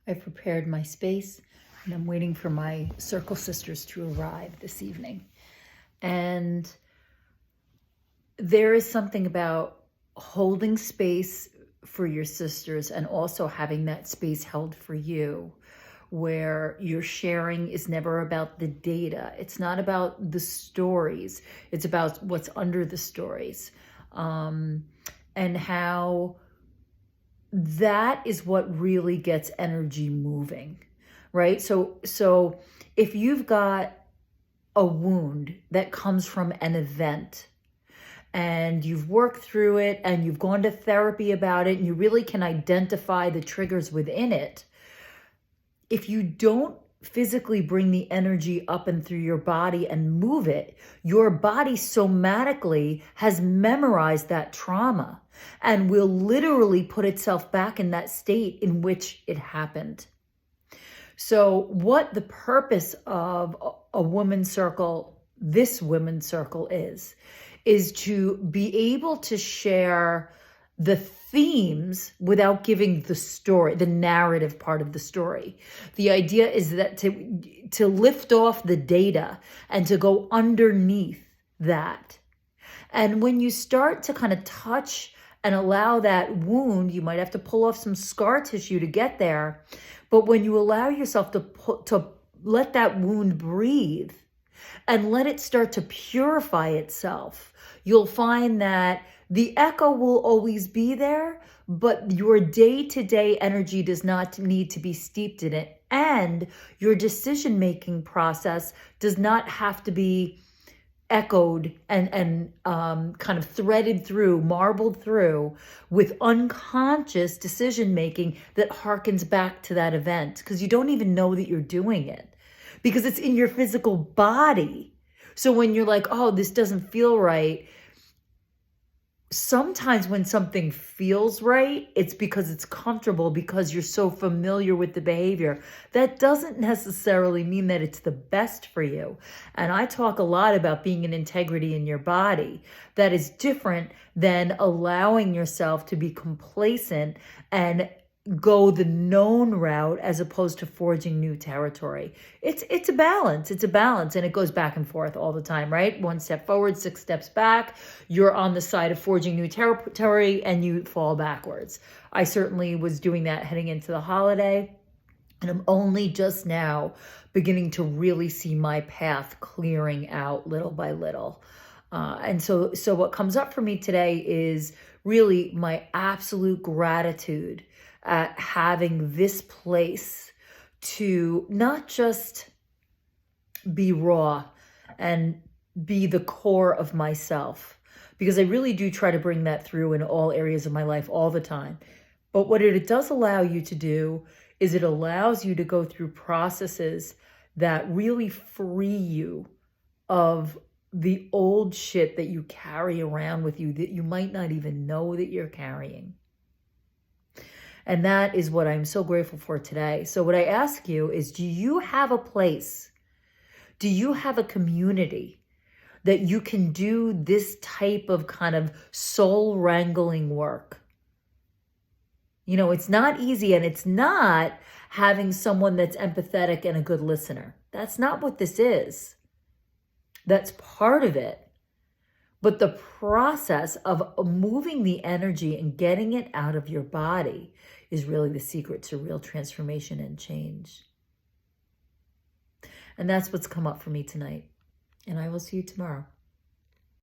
I've prepared my space and I'm waiting for my circle sisters to arrive this evening. And there is something about holding space for your sisters and also having that space held for you, where your sharing is never about the data. It's not about the stories. It's about what's under the stories. And how that is what really gets energy moving, right? So if you've got a wound that comes from an event and you've worked through it and you've gone to therapy about it and you really can identify the triggers within it, if you don't physically bring the energy up and through your body and move it, your body somatically has memorized that trauma and will literally put itself back in that state in which it happened. So what the purpose of a women's circle, this women's circle is to be able to share the themes without giving the story, the narrative part of the story. The idea is that to lift off the data and to go underneath that. And when you start to kind of touch and allow that wound, you might have to pull off some scar tissue to get there. But when you allow yourself to let that wound breathe and let it start to purify itself, you'll find that the echo will always be there, but your day-to-day energy does not need to be steeped in it. And your decision-making process does not have to be echoed and kind of threaded through, marbled through with unconscious decision-making that harkens back to that event, because you don't even know that you're doing it because it's in your physical body. So when you're like, oh, this doesn't feel right, sometimes when something feels right, it's because it's comfortable, because you're so familiar with the behavior. That doesn't necessarily mean that it's the best for you. And I talk a lot about being in integrity in your body. That is different than allowing yourself to be complacent and go the known route as opposed to forging new territory. It's a balance. It's a balance, and it goes back and forth all the time, right? 1 step forward, 6 steps back. You're on the side of forging new territory and you fall backwards. I certainly was doing that heading into the holiday, and I'm only just now beginning to really see my path clearing out little by little. And so what comes up for me today is really my absolute gratitude at having this place to not just be raw and be the core of myself, because I really do try to bring that through in all areas of my life all the time. But what it does allow you to do is it allows you to go through processes that really free you of the old shit that you carry around with you that you might not even know that you're carrying. And that is what I'm so grateful for today. So what I ask you is, do you have a place? Do you have a community that you can do this type of kind of soul wrangling work? You know, it's not easy, and it's not having someone that's empathetic and a good listener. That's not what this is. That's part of it. But the process of moving the energy and getting it out of your body is really the secret to real transformation and change. And that's what's come up for me tonight. And I will see you tomorrow.